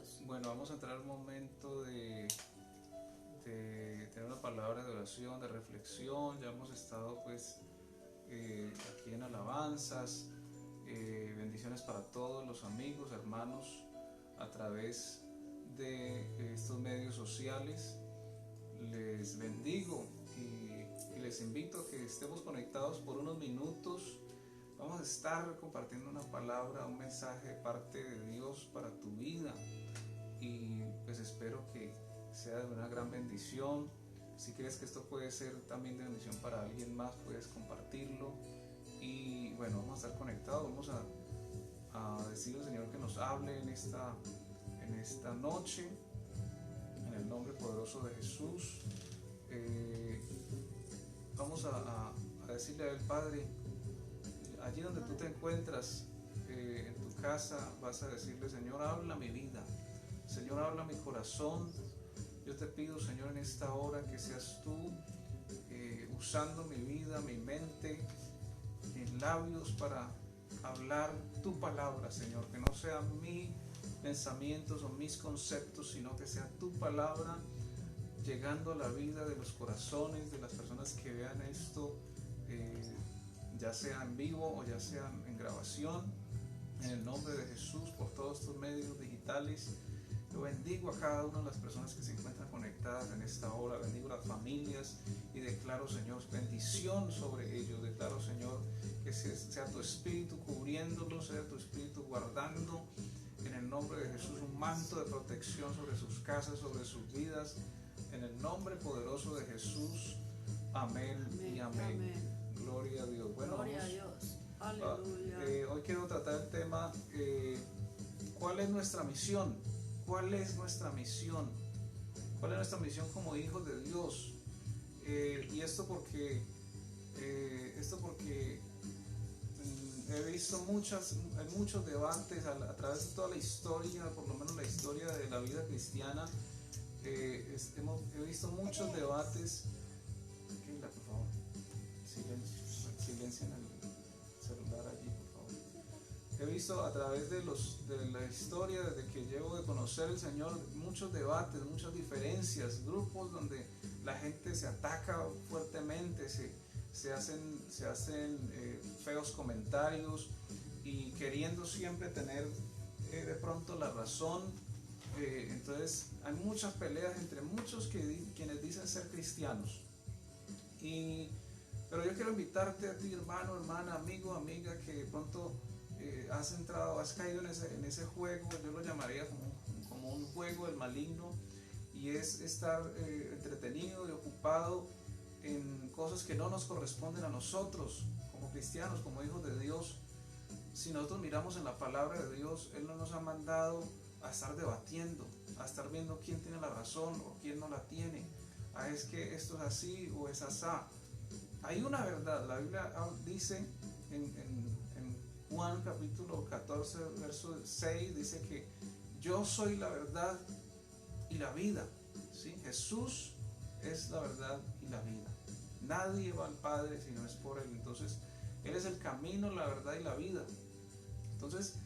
Dios. Bueno, vamos a entrar en un momento de tener una palabra de oración, de reflexión. Ya hemos estado pues aquí en alabanzas, bendiciones para todos los amigos, hermanos a través de estos medios sociales. Les bendigo y les invito a que estemos conectados por unos minutos. Vamos a estar compartiendo una palabra, un mensaje de parte de Dios para tu vida, y pues espero que sea de una gran bendición. Si crees que esto puede ser también de bendición para alguien más, puedes compartirlo. Y bueno, vamos a estar conectados, vamos a decirle al Señor que nos hable en esta noche, en el nombre poderoso de Jesús. Vamos a decirle al Padre, allí donde tú te encuentras, en tu casa, vas a decirle: Señor, habla mi vida, Señor, habla mi corazón. Yo te pido, Señor, en esta hora que seas tú usando mi vida, mi mente, mis labios para hablar tu palabra, Señor, que no sean mis pensamientos o mis conceptos, sino que sea tu palabra llegando a la vida de los corazones de las personas que vean esto, ya sea en vivo o ya sea en grabación. En el nombre de Jesús, por todos estos medios digitales, yo bendigo a cada una de las personas que se encuentran conectadas en esta hora. Bendigo a las familias y declaro, Señor, bendición sobre ellos. Declaro, Señor, que sea tu espíritu cubriéndolos, sea tu espíritu guardando, en el nombre de Jesús, un manto de protección sobre sus casas, sobre sus vidas, en el nombre poderoso de Jesús. Amén, y amén. Gloria a Dios. Bueno, Gloria a Dios. Aleluya. Hoy quiero tratar el tema, ¿cuál es nuestra misión? ¿Cuál es nuestra misión? ¿Cuál es nuestra misión como hijos de Dios? Y esto porque he visto muchos debates a través de toda la historia, por lo menos la historia de la vida cristiana. He visto muchos debates. Keila, por favor, silencia en el celular allí, por favor. He visto a través de la historia, desde que llevo de conocer el Señor, muchos debates, muchas diferencias, grupos donde la gente se ataca fuertemente, se hacen feos comentarios y queriendo siempre tener de pronto la razón. Entonces hay muchas peleas entre muchos quienes dicen ser cristianos. Pero yo quiero invitarte a ti, hermano, hermana, amigo, amiga, que de pronto has caído en ese juego. Yo lo llamaría como un juego del maligno, y es estar entretenido y ocupado en cosas que no nos corresponden a nosotros como cristianos, como hijos de Dios. Si nosotros miramos en la palabra de Dios, Él no nos ha mandado a estar debatiendo, a estar viendo quién tiene la razón o quién no la tiene. Es que esto es así o es asá. Hay una verdad. La Biblia dice en Juan capítulo 14 verso 6, dice que yo soy la verdad y la vida, ¿sí? Jesús es la verdad y la vida. Nadie va al Padre si no es por Él. Entonces Él es el camino, la verdad y la vida. Entonces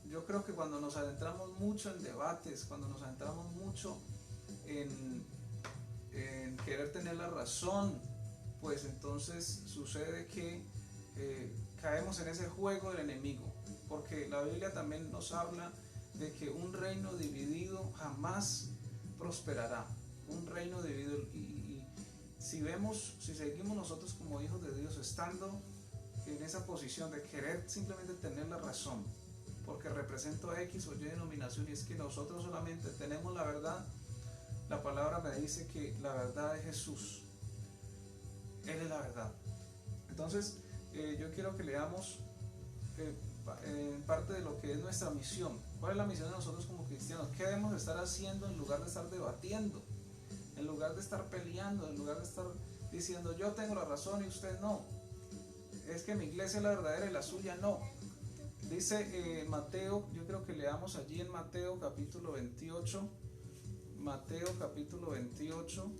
yo creo que cuando nos adentramos mucho en debates, cuando nos adentramos mucho en querer tener la razón, pues entonces sucede que caemos en ese juego del enemigo, porque la Biblia también nos habla de que un reino dividido jamás prosperará. Un reino dividido, y si seguimos nosotros como hijos de Dios estando en esa posición de querer simplemente tener la razón, porque represento a X o Y denominación, y es que nosotros solamente tenemos la verdad. La palabra me dice que la verdad es Jesús. Él es la verdad. Entonces yo quiero que leamos en parte de lo que es nuestra misión. ¿Cuál es la misión de nosotros como cristianos? ¿Qué debemos estar haciendo en lugar de estar debatiendo? En lugar de estar peleando, en lugar de estar diciendo yo tengo la razón y usted no. Es que mi iglesia es la verdadera y la suya no. Dice Mateo, yo creo que leamos allí en Mateo capítulo 28. Mateo capítulo 28.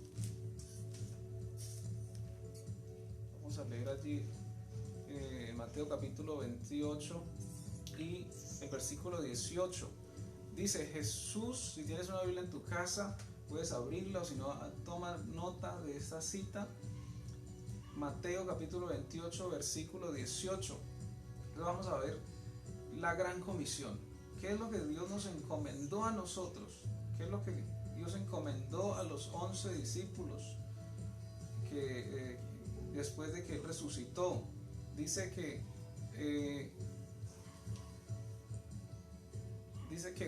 Vamos a leer allí Mateo capítulo 28 y el versículo 18. Dice Jesús, si tienes una Biblia en tu casa, puedes abrirla, o si no, toma nota de esta cita. Mateo capítulo 28, versículo 18. Entonces vamos a ver la gran comisión. ¿Qué es lo que Dios nos encomendó a nosotros? ¿Qué es lo que Dios encomendó a los 11 discípulos que después de que Él resucitó? Dice que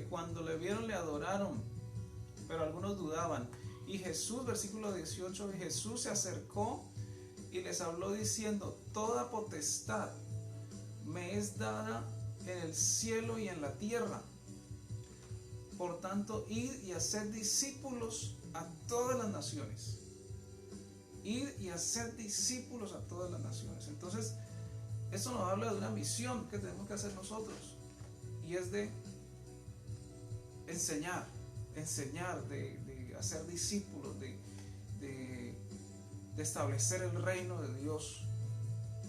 cuando le vieron le adoraron, pero algunos dudaban. Y Jesús, versículo 18, Jesús se acercó y les habló diciendo: toda potestad me es dada en el cielo y en la tierra. Por tanto, id y haced discípulos a todas las naciones. Id y haced discípulos a todas las naciones. Entonces, esto nos habla de una misión que tenemos que hacer nosotros, y es de enseñar, de hacer discípulos, de establecer el reino de Dios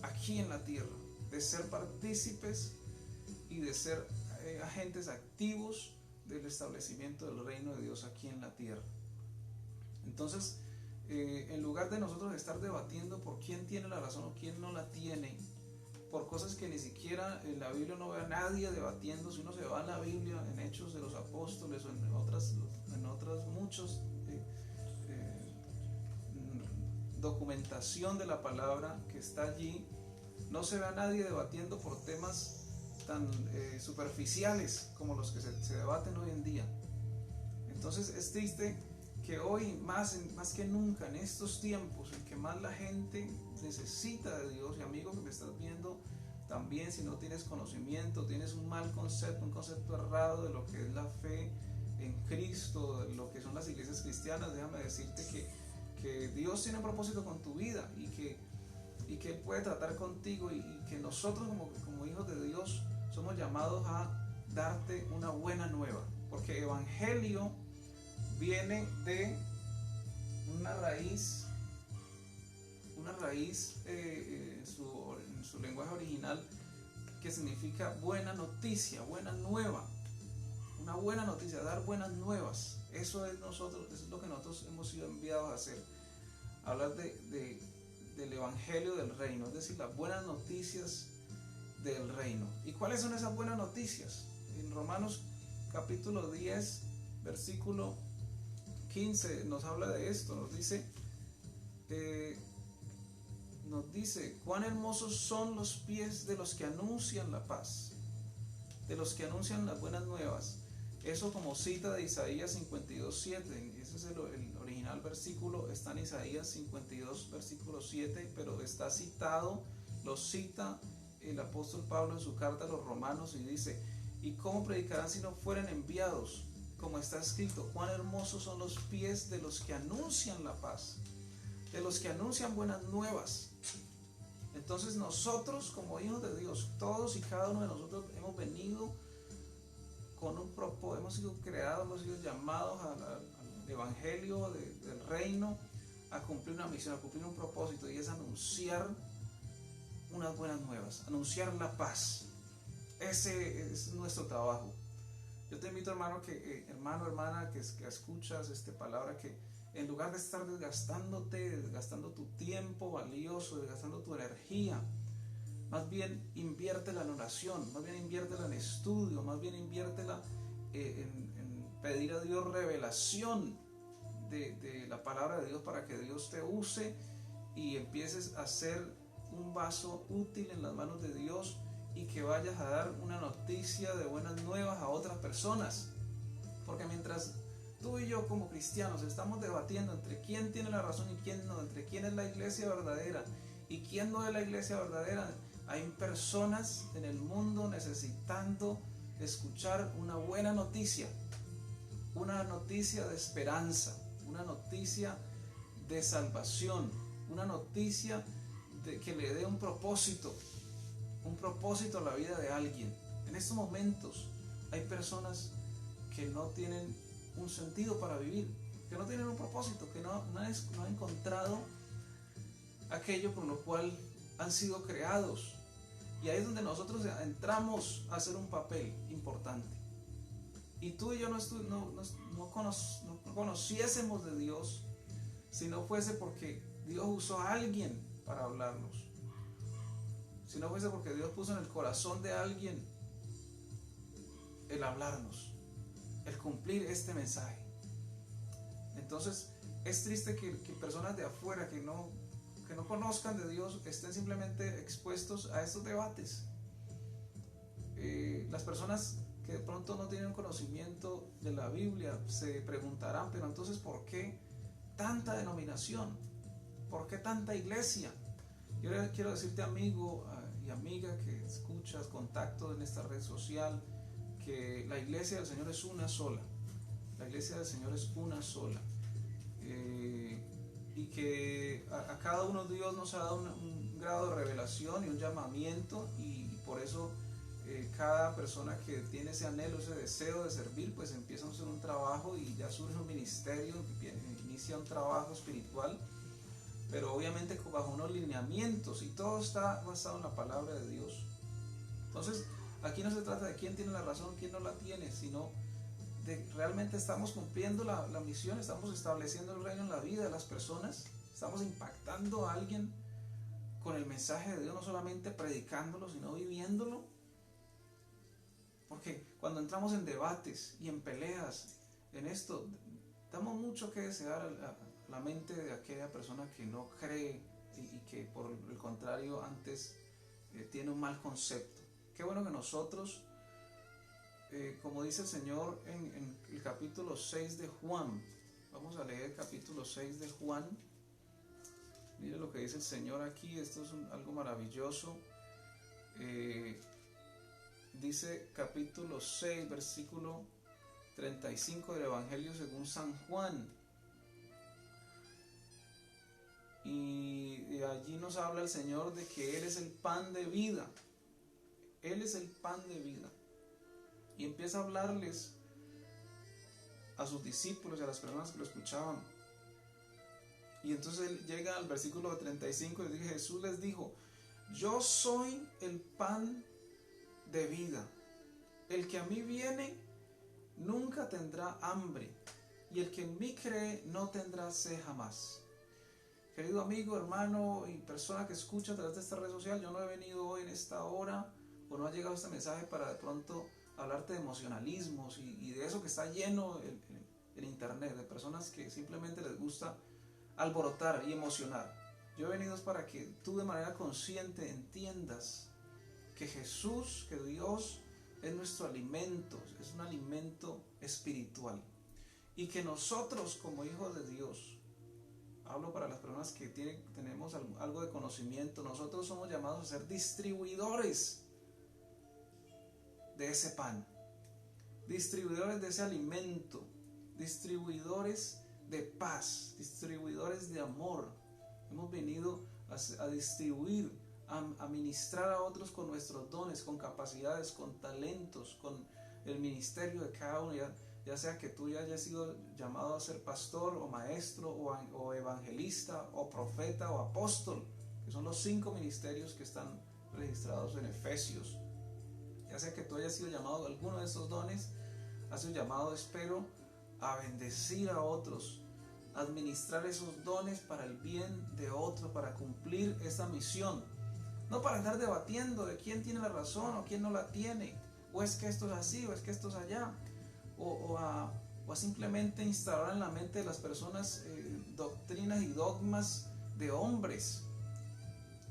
aquí en la tierra, de ser partícipes y de ser agentes activos del establecimiento del reino de Dios aquí en la tierra. Entonces, en lugar de nosotros estar debatiendo por quién tiene la razón o quién no la tiene, por cosas que ni siquiera en la Biblia no ve a nadie debatiendo, si uno se va a la Biblia, en Hechos de los Apóstoles o en otras muchos documentación de la palabra que está allí, no se ve a nadie debatiendo por temas tan superficiales como los que se debaten hoy en día. Entonces es triste que hoy más que nunca, en estos tiempos en que más la gente necesita de Dios, y amigo que me estás viendo también, si no tienes conocimiento, tienes un mal concepto, un concepto errado de lo que es la fe en Cristo, de lo que son las iglesias cristianas, déjame decirte que Dios tiene un propósito con tu vida, y que Él puede tratar contigo, y que nosotros como hijos de Dios somos llamados a darte una buena nueva, porque evangelio viene de una raíz en su lenguaje original, que significa buena noticia, buena nueva, una buena noticia, dar buenas nuevas. Eso es lo que nosotros hemos sido enviados a hacer, hablar del evangelio del reino, es decir, las buenas noticias del reino. ¿Y cuáles son esas buenas noticias? En Romanos capítulo 10, versículo 15 nos habla de esto, nos dice cuán hermosos son los pies de los que anuncian la paz, de los que anuncian las buenas nuevas. Eso como cita de Isaías 52:7, ese es el original versículo, está en Isaías 52 versículo 7, pero está citado, lo cita el apóstol Pablo en su carta a los romanos, y dice: ¿y cómo predicarán si no fueren enviados? Como está escrito, cuán hermosos son los pies de los que anuncian la paz, de los que anuncian buenas nuevas. Entonces nosotros como hijos de Dios, todos y cada uno de nosotros hemos venido con un propósito, hemos sido creados, hemos sido llamados al evangelio del reino, a cumplir una misión, a cumplir un propósito, y es anunciar unas buenas nuevas, anunciar la paz. Ese es nuestro trabajo. Yo te invito, hermano, hermana, que escuchas esta palabra, que en lugar de estar desgastando tu tiempo valioso, desgastando tu energía, más bien inviértela en oración, más bien inviértela en estudio, más bien inviértela en pedir a Dios revelación de la palabra de Dios, para que Dios te use y empieces a ser un vaso útil en las manos de Dios, y que vayas a dar una noticia de buenas nuevas a otras personas. Porque mientras tú y yo como cristianos estamos debatiendo entre quién tiene la razón y quién no, entre quién es la iglesia verdadera y quién no es la iglesia verdadera, hay personas en el mundo necesitando escuchar una buena noticia, una noticia de esperanza, una noticia de salvación, una noticia que le dé un propósito a la vida de alguien. En estos momentos hay personas que no tienen un sentido para vivir, que no tienen un propósito, que no han encontrado aquello por lo cual han sido creados. Y ahí es donde nosotros entramos a hacer un papel importante. y tú y yo no conociésemos de Dios si no fuese porque Dios usó a alguien para hablarnos, si no fuese porque Dios puso en el corazón de alguien el hablarnos, el cumplir este mensaje. Entonces es triste que personas de afuera que no conozcan de Dios estén simplemente expuestos a estos debates. Las personas que de pronto no tienen conocimiento de la Biblia se preguntarán, pero entonces ¿por qué tanta denominación? ¿Por qué tanta iglesia? Yo quiero decirte, amigo y amiga que escuchas contacto en esta red social, que la iglesia del Señor es una sola. La iglesia del Señor es una sola. Y que a cada uno Dios nos ha dado un grado de revelación y un llamamiento, y por eso cada persona que tiene ese anhelo, ese deseo de servir, pues empieza a hacer un trabajo y ya surge un ministerio, inicia un trabajo espiritual, pero obviamente bajo unos lineamientos, y todo está basado en la palabra de Dios. Entonces aquí no se trata de quién tiene la razón, quién no la tiene, sino de realmente estamos cumpliendo la misión, estamos estableciendo el reino en la vida de las personas, estamos impactando a alguien con el mensaje de Dios, no solamente predicándolo, sino viviéndolo. Porque cuando entramos en debates y en peleas, en esto, damos mucho que desear a la mente de aquella persona que no cree y que por el contrario antes tiene un mal concepto. Qué bueno que nosotros, como dice el Señor en el capítulo 6 de Juan, vamos a leer el capítulo 6 de Juan. Mire lo que dice el Señor aquí, esto es algo maravilloso. Dice capítulo 6, versículo 35 del Evangelio según San Juan. Y allí nos habla el Señor de que Él es el pan de vida. Él es el pan de vida. Y empieza a hablarles a sus discípulos y a las personas que lo escuchaban. Y entonces él llega al versículo 35 y dice: Jesús les dijo: yo soy el pan de vida. El que a mí viene nunca tendrá hambre, y el que en mí cree no tendrá sed jamás. Querido amigo, hermano y persona que escucha a través de esta red social, yo no he venido hoy en esta hora, o no ha llegado este mensaje para de pronto hablarte de emocionalismos y de eso que está lleno el internet, de personas que simplemente les gusta alborotar y emocionar. Yo he venido para que tú de manera consciente entiendas que Jesús, que Dios es nuestro alimento, es un alimento espiritual, y que nosotros como hijos de Dios, hablo para las personas que tenemos algo de conocimiento, nosotros somos llamados a ser distribuidores de ese pan, distribuidores de ese alimento, distribuidores de paz, distribuidores de amor. Hemos venido a distribuir, a ministrar a otros con nuestros dones, con capacidades, con talentos, con el ministerio de cada uno, ya sea que tú ya hayas sido llamado a ser pastor o maestro o evangelista o profeta o apóstol, que son los 5 ministerios que están registrados en Efesios. Ya sea que tú hayas sido llamado a alguno de estos dones, has sido llamado, espero, a bendecir a otros, a administrar esos dones para el bien de otros, para cumplir esa misión. No para andar debatiendo de quién tiene la razón o quién no la tiene, o es que esto es así o es que esto es allá, o a simplemente instalar en la mente de las personas doctrinas y dogmas de hombres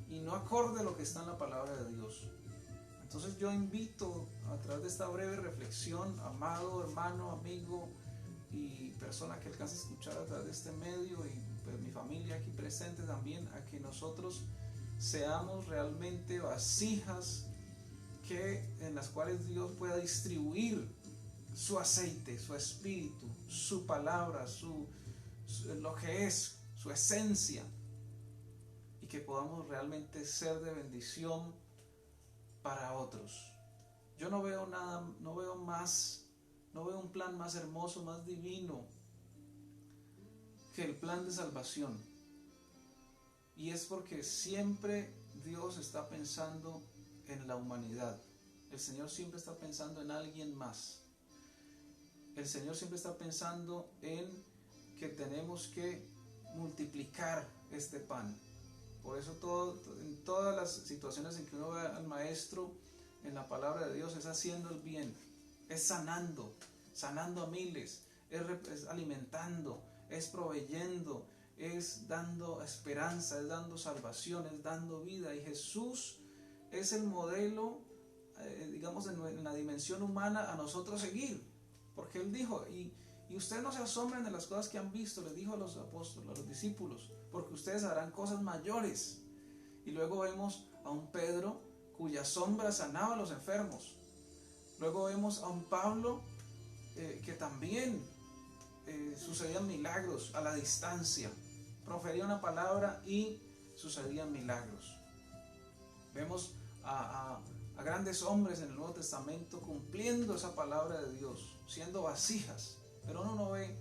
y no acorde a lo que está en la palabra de Dios. Entonces yo invito a través de esta breve reflexión, amado hermano, amigo y persona que alcance a escuchar a través de este medio, y pues mi familia aquí presente también, a que nosotros seamos realmente vasijas en las cuales Dios pueda distribuir su aceite, su espíritu, su palabra, lo que es, su esencia, y que podamos realmente ser de bendición para otros. Yo no veo nada, no veo un plan más hermoso, más divino que el plan de salvación. Y es porque siempre Dios está pensando en la humanidad. El Señor siempre está pensando en alguien más. el Señor siempre está pensando en que tenemos que multiplicar este pan. Por eso en todas las situaciones en que uno ve al Maestro en la palabra de Dios, es haciendo el bien, es sanando a miles, es alimentando, es proveyendo, es dando esperanza, es dando salvación, es dando vida. Y Jesús es el modelo, digamos, en la dimensión humana a nosotros seguir, porque Él dijo, y ustedes no se asombren de las cosas que han visto, les dijo a los apóstoles, a los discípulos, porque ustedes harán cosas mayores. Y luego vemos a un Pedro cuya sombra sanaba a los enfermos. Luego vemos a un Pablo que también sucedían milagros a la distancia. Profería una palabra y sucedían milagros. Vemos a grandes hombres en el Nuevo Testamento cumpliendo esa palabra de Dios, siendo vasijas. Pero uno no ve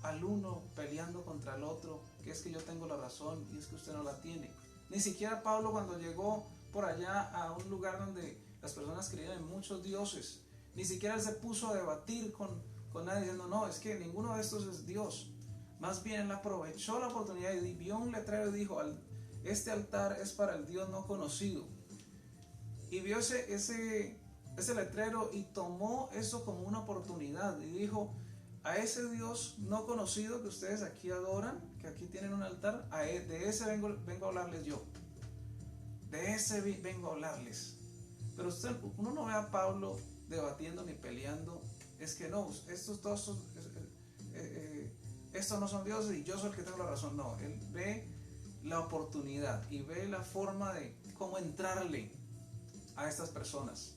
al uno peleando contra el otro, que es que yo tengo la razón y es que usted no la tiene. Ni siquiera Pablo, cuando llegó por allá a un lugar donde las personas creían en muchos dioses, ni siquiera él se puso a debatir con nadie diciendo, no, es que ninguno de estos es Dios. Más bien él aprovechó la oportunidad y vio un letrero y dijo, este altar es para el Dios no conocido. Y vio ese letrero y tomó eso como una oportunidad y dijo, a ese Dios no conocido que ustedes aquí adoran, que aquí tienen un altar, de ese vengo a hablarles yo. De ese vengo a hablarles. Pero uno no ve a Pablo debatiendo ni peleando. Es que no, estos no son dioses y yo soy el que tengo la razón. No, él ve la oportunidad y ve la forma de cómo entrarle a estas personas.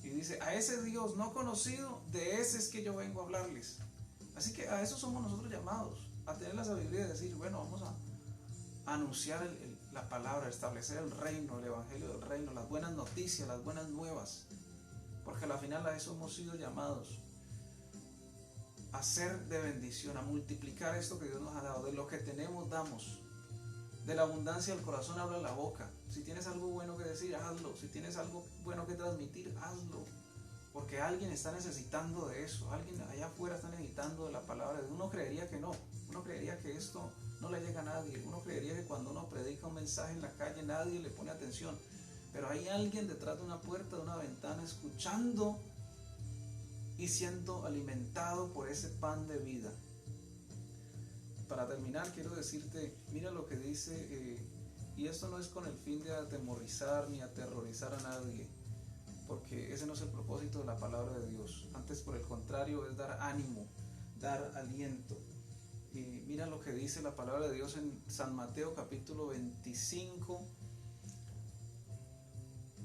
Y dice, a ese Dios no conocido, de ese es que yo vengo a hablarles. Así que a eso somos nosotros llamados, a tener la sabiduría de decir, bueno, vamos a anunciar la palabra, establecer el reino, el evangelio del reino, las buenas noticias, las buenas nuevas. Porque al final a eso hemos sido llamados, a ser de bendición, a multiplicar esto que Dios nos ha dado. De lo que tenemos damos, de la abundancia del corazón habla la boca. Si tienes algo bueno que decir, hazlo. Si tienes algo bueno que transmitir, hazlo. Porque alguien está necesitando de eso. Alguien allá afuera está necesitando de la palabra de Dios. Uno creería que no. Uno creería que esto no le llega a nadie. Uno creería que cuando uno predica un mensaje en la calle nadie le pone atención. Pero hay alguien detrás de una puerta, de una ventana, escuchando y siendo alimentado por ese pan de vida. Para terminar, quiero decirte, mira lo que dice, y esto no es con el fin de atemorizar ni aterrorizar a nadie, porque ese no es el propósito de la palabra de Dios. Antes, por el contrario, es dar ánimo, dar aliento. Y mira lo que dice la palabra de Dios en San Mateo capítulo 25,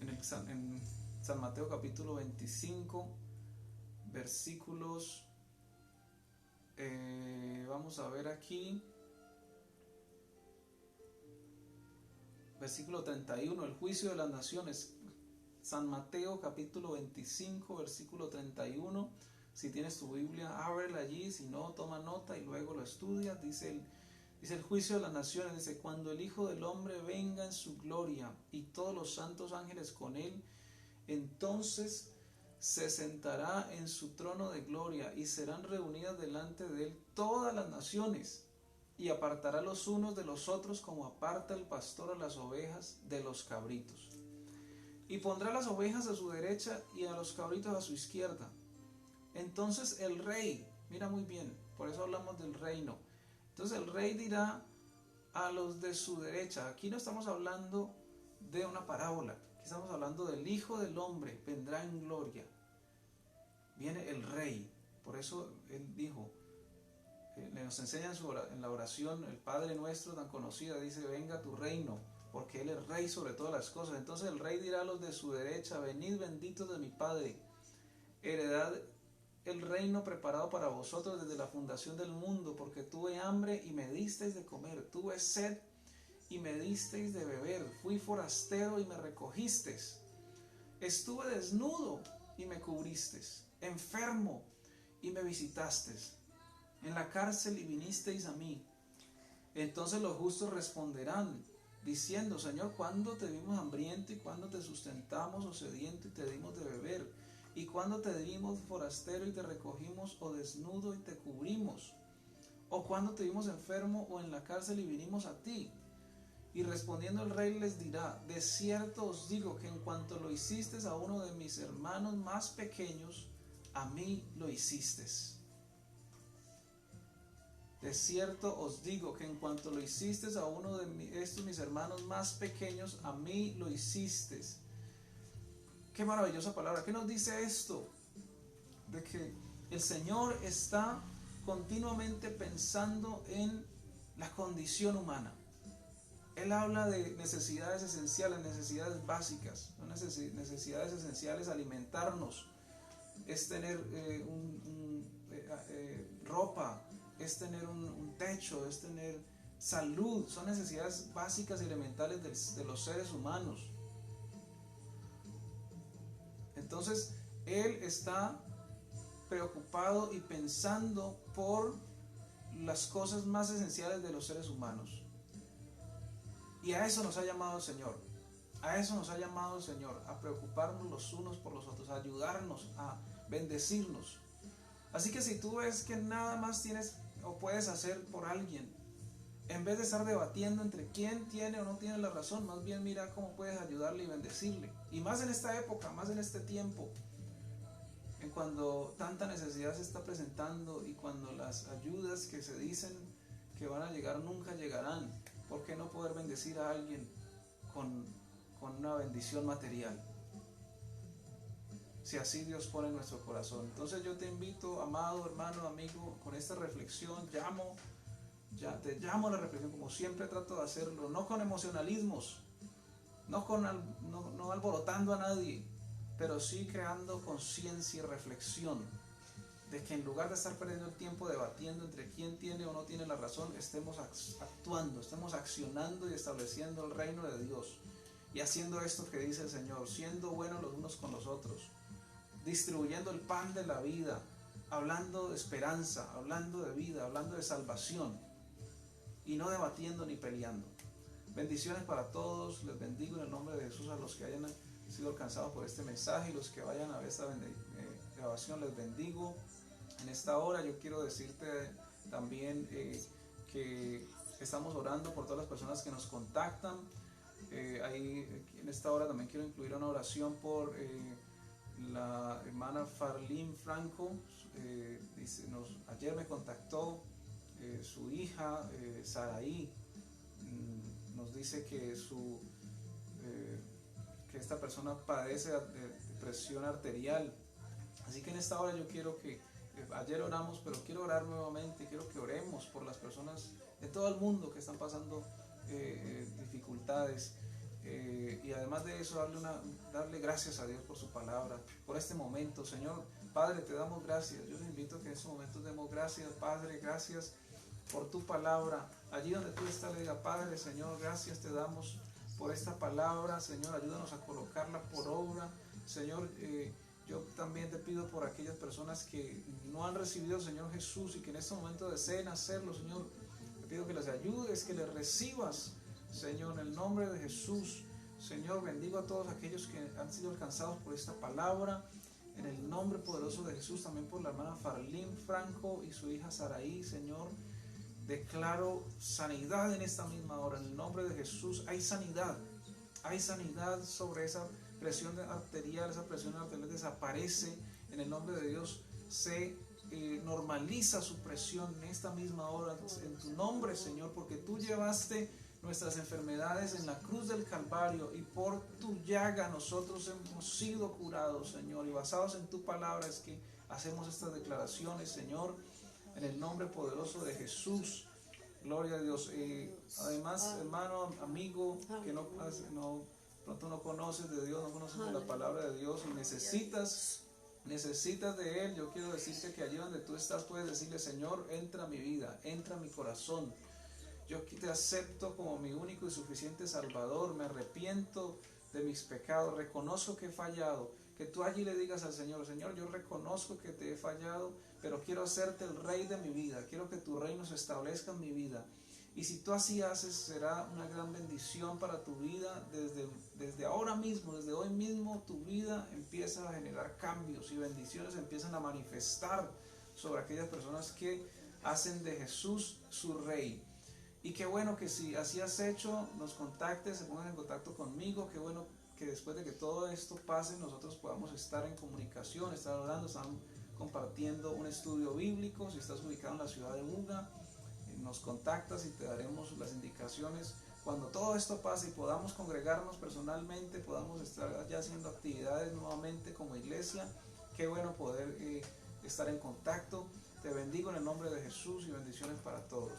en San Mateo capítulo 25, versículos, vamos a ver aquí, versículo 31, el juicio de las naciones. San Mateo capítulo 25, versículo 31. Si tienes tu Biblia, ábrela allí, si no, toma nota y luego lo estudias. Dice el juicio de las naciones, dice, cuando el Hijo del Hombre venga en su gloria y todos los santos ángeles con él, entonces se sentará en su trono de gloria y serán reunidas delante de él todas las naciones, y apartará los unos de los otros como aparta el pastor a las ovejas de los cabritos. Y pondrá las ovejas a su derecha y a los cabritos a su izquierda. Entonces el rey, mira muy bien, por eso hablamos del reino. Entonces el rey dirá a los de su derecha, aquí no estamos hablando de una parábola, aquí estamos hablando del Hijo del Hombre, vendrá en gloria. Viene el rey, por eso él dijo, nos enseña en la oración, el Padre Nuestro tan conocida, dice, venga tu reino, porque él es rey sobre todas las cosas. Entonces el rey dirá a los de su derecha, venid benditos de mi Padre, heredad el reino preparado para vosotros desde la fundación del mundo, porque tuve hambre y me disteis de comer, tuve sed y me disteis de beber, fui forastero y me recogisteis, estuve desnudo y me cubristeis, enfermo y me visitasteis, en la cárcel y vinisteis a mí. Entonces los justos responderán, diciendo, Señor, ¿cuándo te vimos hambriento y cuándo te sustentamos o sediento y te dimos de beber? ¿Y cuándo te dimos forastero y te recogimos, o desnudo y te cubrimos? ¿O cuándo te vimos enfermo o en la cárcel y vinimos a ti? Y respondiendo el rey les dirá: de cierto os digo que en cuanto lo hicisteis a uno de mis hermanos más pequeños, a mí lo hicisteis. De cierto os digo que en cuanto lo hicisteis a uno de estos mis hermanos más pequeños, a mí lo hicisteis. Qué maravillosa palabra. ¿Qué nos dice esto? De que el Señor está continuamente pensando en la condición humana. Él habla de necesidades esenciales, necesidades básicas, necesidades esenciales: alimentarnos, es tener ropa, es tener un techo, es tener salud. Son necesidades básicas y elementales de los seres humanos. Entonces, Él está preocupado y pensando por las cosas más esenciales de los seres humanos. Y a eso nos ha llamado el Señor. A eso nos ha llamado el Señor, a preocuparnos los unos por los otros, a ayudarnos, a bendecirnos. Así que si tú ves que nada más tienes o puedes hacer por alguien, en vez de estar debatiendo entre quién tiene o no tiene la razón, más bien mira cómo puedes ayudarle y bendecirle. Y más en esta época, más en este tiempo, en cuando tanta necesidad se está presentando y cuando las ayudas que se dicen que van a llegar nunca llegarán. ¿Por qué no poder bendecir a alguien con una bendición material? Si así Dios pone en nuestro corazón. Entonces yo te invito, amado hermano, amigo, con esta reflexión, te llamo a la reflexión, como siempre trato de hacerlo, no con emocionalismos, no alborotando a nadie, pero sí creando conciencia y reflexión, de que en lugar de estar perdiendo el tiempo debatiendo entre quién tiene o no tiene la razón, estemos actuando, estemos accionando y estableciendo el reino de Dios, y haciendo esto que dice el Señor, siendo buenos los unos con los otros, distribuyendo el pan de la vida, hablando de esperanza, hablando de vida, hablando de salvación, y no debatiendo ni peleando. Bendiciones para todos. Les bendigo en el nombre de Jesús a los que hayan sido alcanzados por este mensaje, y los que vayan a ver esta grabación, les bendigo. En esta hora yo quiero decirte también que estamos orando por todas las personas que nos contactan. Ahí en esta hora también quiero incluir una oración por la hermana Farlín Franco. Ayer me contactó su hija Saraí. Nos dice que esta persona padece de presión arterial. Así que en esta hora yo quiero ayer oramos, pero quiero orar nuevamente. Quiero que oremos por las personas de todo el mundo que están pasando dificultades, y además de eso darle gracias a Dios por su palabra, por este momento. Señor Padre, te damos gracias. Yo les invito a que en estos momentos demos gracias. Padre, gracias por tu palabra. Allí donde tú estás, le diga: Padre, Señor, gracias te damos por esta palabra. Señor, ayúdanos a colocarla por obra. Señor, yo también te pido por aquellas personas que no han recibido al Señor Jesús y que en este momento deseen hacerlo. Señor, te pido que les ayudes, que les recibas, Señor, en el nombre de Jesús. Señor, bendigo a todos aquellos que han sido alcanzados por esta palabra, en el nombre poderoso de Jesús. También por la hermana Farlín Franco y su hija Saraí. Señor, declaro sanidad en esta misma hora, en el nombre de Jesús. Hay sanidad sobre esa presión arterial. Esa presión arterial desaparece en el nombre de Dios. Se normaliza su presión en esta misma hora, en tu nombre, Señor, porque tú llevaste nuestras enfermedades en la cruz del Calvario, y por tu llaga nosotros hemos sido curados, Señor. Y basados en tu palabra es que hacemos estas declaraciones, Señor, en el nombre poderoso de Jesús. Gloria a Dios. Además, hermano, amigo, que pronto no conoces de Dios, no conoces de la palabra de Dios y necesitas de Él, yo quiero decirte que allí donde tú estás puedes decirle: Señor, entra a mi vida, entra a mi corazón. Yo te acepto como mi único y suficiente Salvador. Me arrepiento de mis pecados, reconozco que he fallado. Que tú allí le digas al Señor: Señor, yo reconozco que te he fallado, pero quiero hacerte el Rey de mi vida. Quiero que tu reino se establezca en mi vida. Y si tú así haces, será una gran bendición para tu vida. Desde ahora mismo, desde hoy mismo, tu vida empieza a generar cambios y bendiciones empiezan a manifestar sobre aquellas personas que hacen de Jesús su Rey. Y qué bueno que si así has hecho, nos contactes, se pongan en contacto conmigo. Qué bueno que después de que todo esto pase, nosotros podamos estar en comunicación, estar hablando, estar compartiendo un estudio bíblico. Si estás ubicado en la ciudad de Buga, nos contactas y te daremos las indicaciones. Cuando todo esto pase y podamos congregarnos personalmente, podamos estar ya haciendo actividades nuevamente como iglesia, qué bueno poder estar en contacto. Te bendigo en el nombre de Jesús y bendiciones para todos.